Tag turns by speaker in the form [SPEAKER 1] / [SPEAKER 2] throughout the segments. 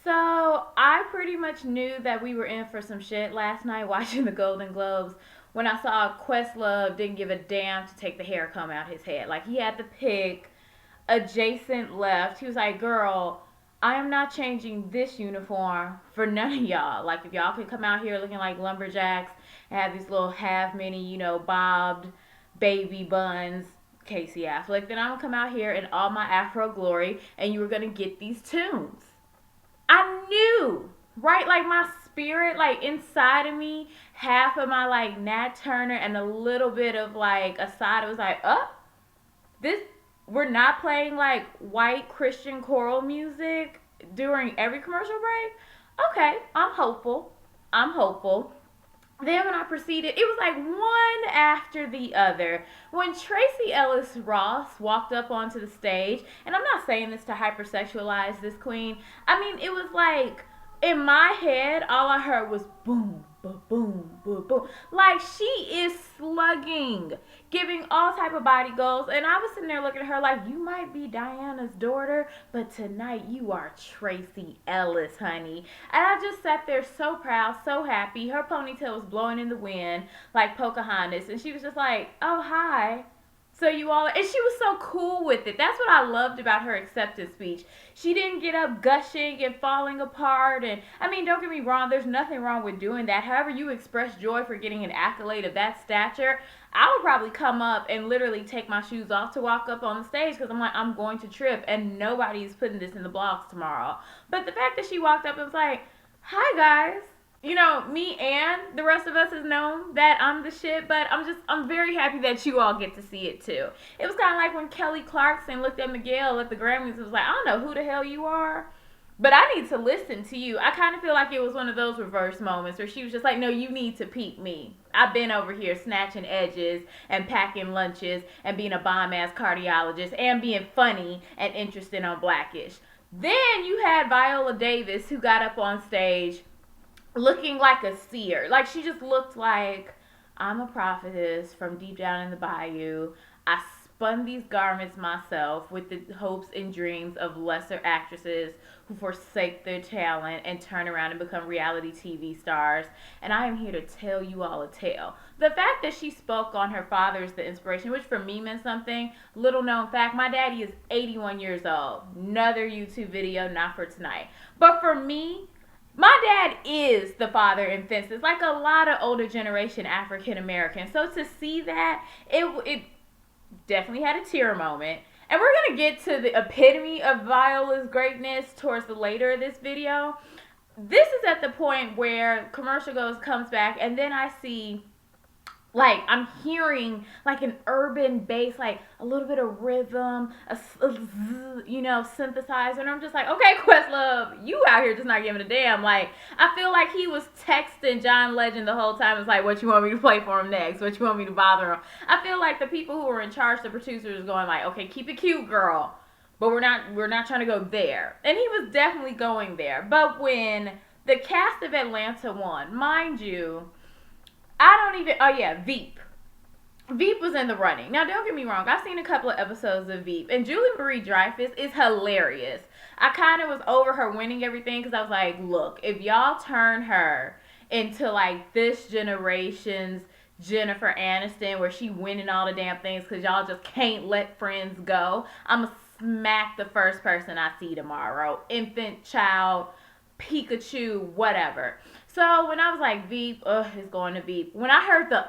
[SPEAKER 1] So I pretty much knew that we were in for some shit last night watching the Golden Globes when I saw Questlove didn't give a damn to take the hair comb out his head. Like he had to pick adjacent left. He was like, "Girl, I am not changing this uniform for none of y'all. Like if y'all could come out here looking like lumberjacks and have these little half mini, bobbed baby buns." Casey Affleck, then I'm gonna come out here in all my Afro glory, and you were gonna get these tunes. I knew, right? Like my spirit, like inside of me, half of my like Nat Turner and a little bit of like Asada was like, this, we're not playing like white Christian choral music during every commercial break. Okay, I'm hopeful. I'm hopeful. Then when I proceeded, it was like one after the other. When Tracy Ellis Ross walked up onto the stage, and I'm not saying this to hypersexualize this queen. I mean, it was like in my head, all I heard was boom, boom, boom, boom, boom. Like she is slugging, giving all type of body goals. And I was sitting there looking at her like, you might be Diana's daughter, but tonight you are Tracy Ellis, honey. And I just sat there so proud, so happy. Her ponytail was blowing in the wind like Pocahontas. And she was just like, oh, hi. So you all, and she was so cool with it. That's what I loved about her acceptance speech. She didn't get up gushing and falling apart. And I mean, don't get me wrong, there's nothing wrong with doing that. However you express joy for getting an accolade of that stature, I would probably come up and literally take my shoes off to walk up on the stage because I'm like, I'm going to trip and nobody's putting this in the blogs tomorrow. But the fact that she walked up and was like, hi guys. Me and the rest of us has known that I'm the shit, but I'm very happy that you all get to see it too. It was kind of like when Kelly Clarkson looked at Miguel at the Grammys and was like, I don't know who the hell you are, but I need to listen to you. I kind of feel like it was one of those reverse moments where she was just like, no, you need to peep me. I've been over here snatching edges and packing lunches and being a bomb-ass cardiologist and being funny and interested on Blackish. Then you had Viola Davis who got up on stage looking like a seer. Like she just looked like, I'm a prophetess from deep down in the bayou. I spun these garments myself with the hopes and dreams of lesser actresses who forsake their talent and turn around and become reality TV stars. And I am here to tell you all a tale. The fact that she spoke on her father is the inspiration, which for me meant something. Little known fact, my daddy is 81 years old. Another YouTube video, not for tonight. But for me, my dad is the father in Fences, like a lot of older generation African Americans. So to see that, it definitely had a tear moment. And we're going to get to the epitome of Viola's greatness towards the later of this video. This is at the point where commercial comes back, and then I see, like, I'm hearing like an urban bass, like a little bit of rhythm, synthesizer, and I'm just like, okay, Questlove, you out here just not giving a damn. Like, I feel like he was texting John Legend the whole time. It's like, what you want me to play for him next? What you want me to bother him? I feel like the people who were in charge, the producers, going like, okay, keep it cute, girl, but we're not trying to go there. And he was definitely going there. But when the cast of Atlanta won, mind you, Veep. Veep was in the running. Now, don't get me wrong. I've seen a couple of episodes of Veep, and Julie Marie-Dreyfus is hilarious. I kind of was over her winning everything because I was like, look, if y'all turn her into, like, this generation's Jennifer Aniston, where she winning all the damn things because y'all just can't let friends go, I'm going to smack the first person I see tomorrow. Infant, child, Pikachu, whatever. So when I was like, Veep, it's going to Veep. When I heard the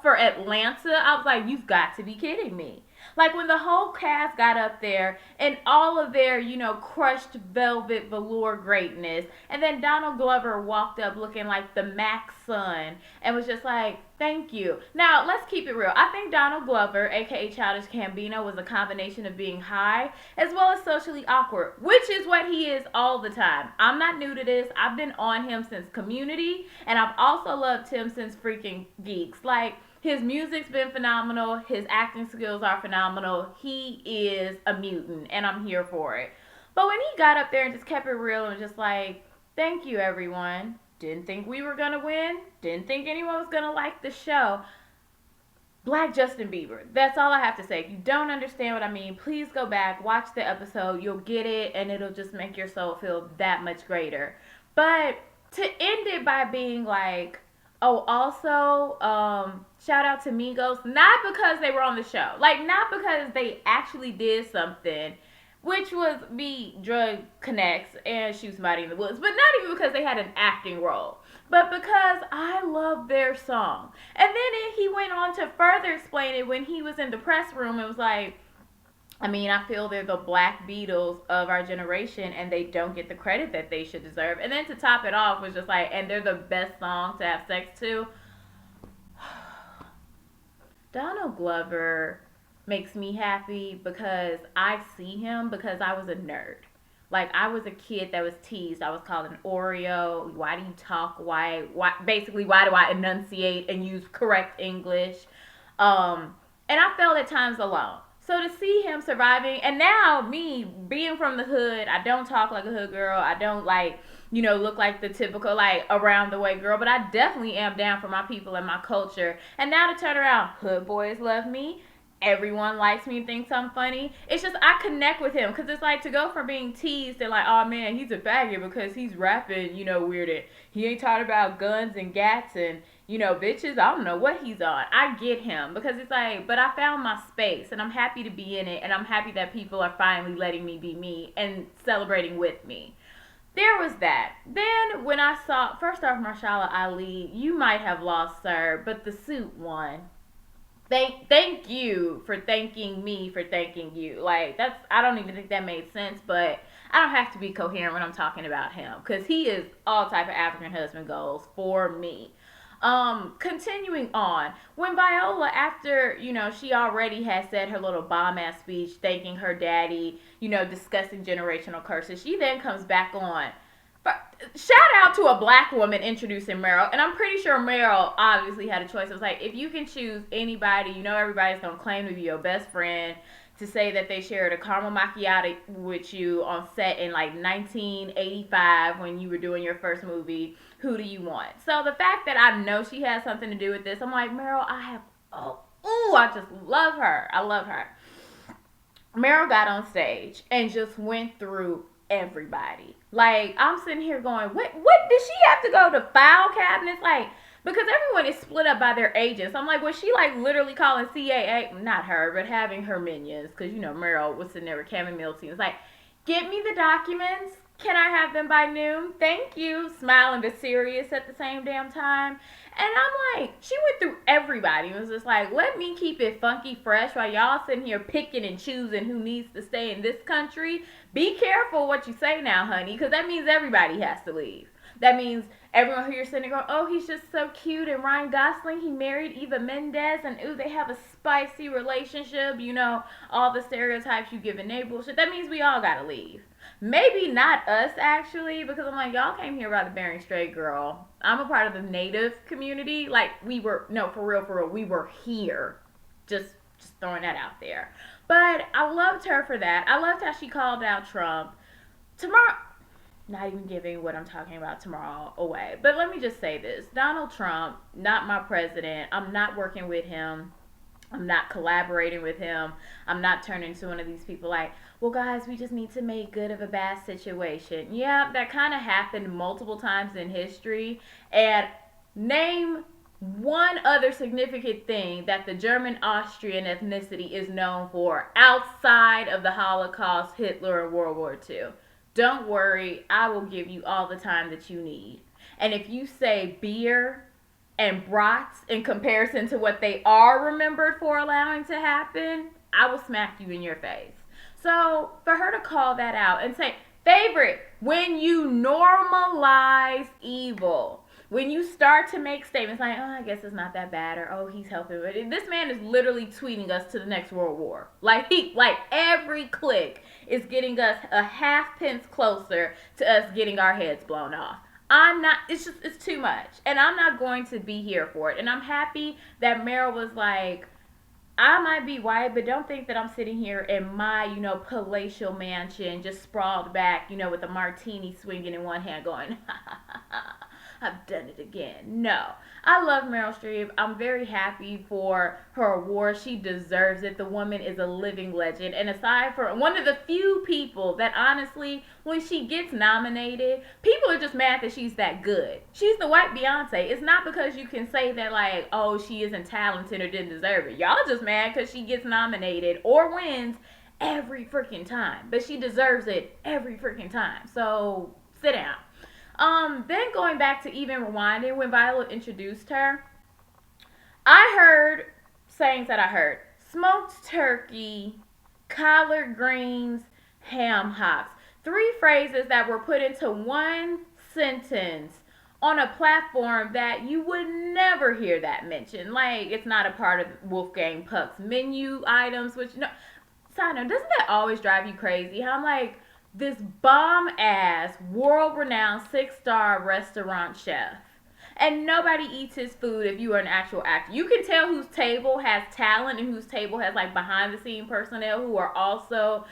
[SPEAKER 1] for Atlanta, I was like, you've got to be kidding me. Like when the whole cast got up there and all of their, crushed velvet velour greatness, and then Donald Glover walked up looking like the Mac son and was just like, thank you. Now, let's keep it real. I think Donald Glover, aka Childish Gambino, was a combination of being high as well as socially awkward, which is what he is all the time. I'm not new to this. I've been on him since Community, and I've also loved him since freaking Geeks. Like, his music's been phenomenal. His acting skills are phenomenal. He is a mutant, and I'm here for it. But when he got up there and just kept it real and just like, thank you, everyone. Didn't think we were going to win. Didn't think anyone was going to like the show. Black Justin Bieber. That's all I have to say. If you don't understand what I mean, please go back, watch the episode. You'll get it, and it'll just make your soul feel that much greater. But to end it by being like, oh, also, shout out to Migos, not because they were on the show, like not because they actually did something, which was be drug connects and shoot somebody in the woods, but not even because they had an acting role, but because I love their song. And then he went on to further explain it when he was in the press room. It was like, I mean, I feel they're the Black Beatles of our generation and they don't get the credit that they should deserve. And then to top it off was just like, and they're the best song to have sex to. Donald Glover makes me happy because I see him because I was a nerd. Like, I was a kid that was teased. I was called an Oreo. Why do you talk? Basically, why do I enunciate and use correct English? And I felt at times alone. So to see him surviving, and now me being from the hood, I don't talk like a hood girl. I don't look like the typical around the way girl, but I definitely am down for my people and my culture. And now to turn around, hood boys love me. Everyone likes me and thinks I'm funny. It's just I connect with him because it's like to go from being teased and like, oh man, he's a faggot because he's rapping, weird. He ain't talking about guns and gats and bitches. I don't know what he's on. I get him because it's like, but I found my space and I'm happy to be in it, and I'm happy that people are finally letting me be me and celebrating with me. There was that. Then when I saw, first off, Marshala Ali, you might have lost, sir, but the suit won. Thank you for thanking me for thanking you. I don't even think that made sense, but I don't have to be coherent when I'm talking about him because he is all type of African husband goals for me. Continuing on, when Viola, after, she already had said her little bomb ass speech thanking her daddy, discussing generational curses, she then comes back on. Shout out to a Black woman introducing Meryl, and I'm pretty sure Meryl obviously had a choice. It was like, if you can choose anybody, everybody's gonna claim to be your best friend, to say that they shared a caramel macchiato with you on set in 1985 when you were doing your first movie. Who do you want? So the fact that I know she has something to do with this, I'm like, Meryl, I just love her. I love her. Meryl got on stage and just went through everybody. I'm sitting here going, what did she have to go to file cabinets? Because everyone is split up by their agents. I'm like, was she literally calling CAA? Not her, but having her minions. Because, Meryl was sitting there with chamomile tea. It's like, get me the documents. Can I have them by noon? Thank you. Smiling but serious at the same damn time. And I'm like, she went through everybody. It was just like, let me keep it funky fresh while y'all sitting here picking and choosing who needs to stay in this country. Be careful what you say now, honey, because that means everybody has to leave. That means everyone who you're sitting there going, oh, he's just so cute. And Ryan Gosling, he married Eva Mendes. And, ooh, they have a spicy relationship. All the stereotypes you give in bullshit. That means we all got to leave. Maybe not us, actually, because I'm like, y'all came here about the Bering Strait girl. I'm a part of the Native community. For real, we were here. Just throwing that out there. But I loved her for that. I loved how she called out Trump. Tomorrow, not even giving what I'm talking about tomorrow away. But let me just say this. Donald Trump, not my president. I'm not working with him. I'm not collaborating with him. I'm not turning to one of these people like, well, guys, we just need to make good of a bad situation. Yeah, that kind of happened multiple times in history. And name one other significant thing that the German-Austrian ethnicity is known for outside of the Holocaust, Hitler, and World War II. Don't worry, I will give you all the time that you need. And if you say beer and brats in comparison to what they are remembered for allowing to happen, I will smack you in your face. So for her to call that out and say, favorite, when you normalize evil, when you start to make statements like, oh, I guess it's not that bad, or oh, he's helping. But this man is literally tweeting us to the next World War. Every click is getting us a half pence closer to us getting our heads blown off. It's too much. And I'm not going to be here for it. And I'm happy that Meryl was like, I might be white, but don't think that I'm sitting here in my, palatial mansion, just sprawled back, with a martini swinging in one hand going, ha, ha, ha, ha. I've done it again. No. I love Meryl Streep. I'm very happy for her award. She deserves it. The woman is a living legend. And aside from one of the few people that honestly, when she gets nominated, people are just mad that she's that good. She's the white Beyonce. It's not because you can say that, like, oh, she isn't talented or didn't deserve it. Y'all just mad because she gets nominated or wins every freaking time. But she deserves it every freaking time. So sit down. Then going back to even rewinding when Viola introduced her, I heard sayings that I heard: smoked turkey, collard greens, ham hocks. Three phrases that were put into one sentence on a platform that you would never hear that mentioned. Like, it's not a part of Wolfgang Puck's menu items, which, no. Side note, doesn't that always drive you crazy? How I'm like, this bomb ass, world renowned 6-star restaurant chef, and nobody eats his food if you are an actual actor. You can tell whose table has talent and whose table has like behind the scene personnel who are also,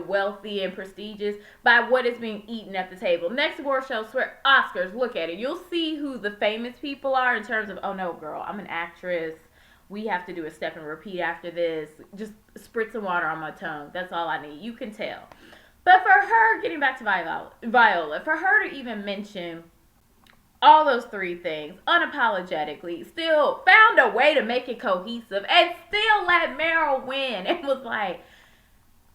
[SPEAKER 1] wealthy and prestigious by what is being eaten at the table. Next award show, swear, Oscars, look at it. You'll see who the famous people are in terms of, oh no, girl, I'm an actress. We have to do a step and repeat after this. Just spritz some water on my tongue. That's all I need. You can tell. But for her, getting back to Viola, for her to even mention all those three things unapologetically, still found a way to make it cohesive and still let Meryl win. It was like,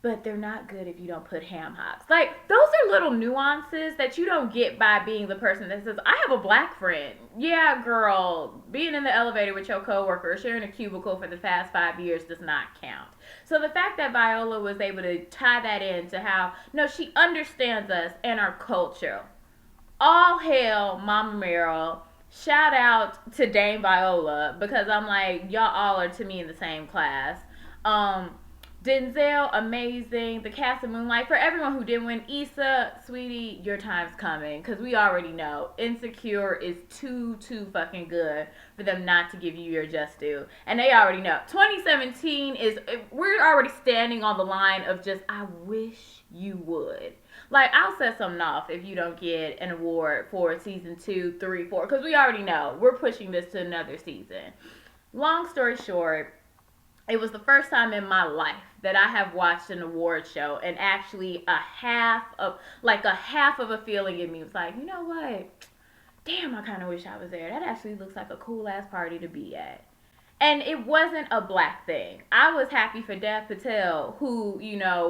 [SPEAKER 1] but they're not good if you don't put ham hocks. Like, those are little nuances that you don't get by being the person that says, I have a black friend. Yeah, girl, being in the elevator with your coworker or sharing a cubicle for the past 5 years does not count. So the fact that Viola was able to tie that into how, no, she understands us and our culture. All hail Mama Meryl. Shout out to Dame Viola, because I'm like, y'all all are to me in the same class. Denzel, amazing. The cast of Moonlight. For everyone who didn't win, Issa, sweetie, your time's coming. Because we already know Insecure is too fucking good for them not to give you your just due. And they already know. 2017 is, we're already standing on the line of just, I wish you would. Like, I'll set something off if you don't get an award for season 2, 3, 4. Because we already know. We're pushing this to another season. Long story short, it was the first time in my life that I have watched an award show, and actually a half of a feeling in me was like, you know what? Damn, I kind of wish I was there. That actually looks like a cool ass party to be at. And it wasn't a black thing. I was happy for Dev Patel, who,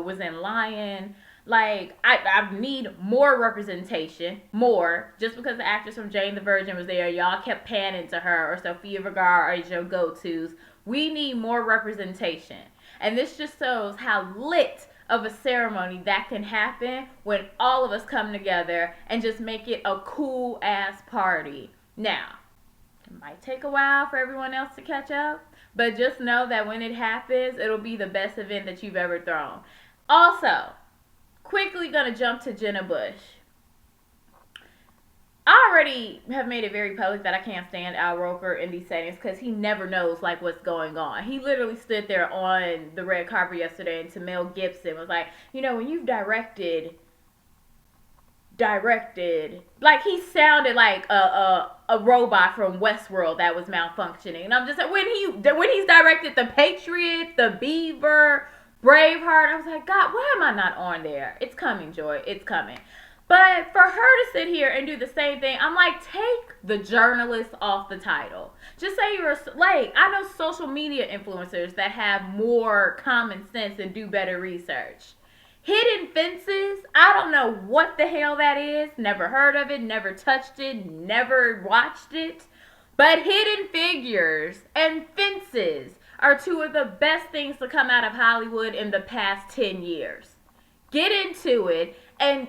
[SPEAKER 1] was in Lion. Like, I need more representation, more. Just because the actress from Jane the Virgin was there, y'all kept panning to her, or Sofia Vergara are your go-tos. We need more representation. And this just shows how lit of a ceremony that can happen when all of us come together and just make it a cool ass party. Now, it might take a while for everyone else to catch up, but just know that when it happens, it'll be the best event that you've ever thrown. Also, quickly gonna jump to Jenna Bush. I already have made it very public that I can't stand Al Roker in these settings because he never knows like what's going on. He literally stood there on the red carpet yesterday and to Mel Gibson was like, when you've directed, like he sounded like a robot from Westworld that was malfunctioning. And I'm just like, when he's directed The Patriot, The Beaver, Braveheart, I was like, God, why am I not on there? It's coming, Joy. It's coming. But for her to sit here and do the same thing, I'm like, take the journalist off the title. Just say you're I know social media influencers that have more common sense and do better research. Hidden Fences, I don't know what the hell that is. Never heard of it, never touched it, never watched it. But Hidden Figures and Fences are two of the best things to come out of Hollywood in the past 10 years. Get into it and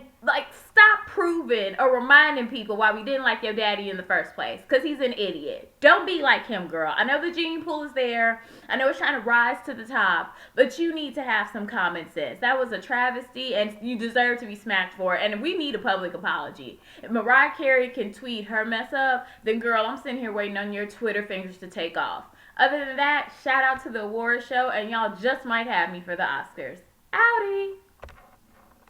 [SPEAKER 1] stop proving or reminding people why we didn't like your daddy in the first place, because he's an idiot. Don't be like him, girl. I know the gene pool is there. I know it's trying to rise to the top, but you need to have some common sense. That was a travesty, and you deserve to be smacked for it, and we need a public apology. If Mariah Carey can tweet her mess up, then girl, I'm sitting here waiting on your Twitter fingers to take off. Other than that, shout out to the award show, and y'all just might have me for the Oscars. Outie!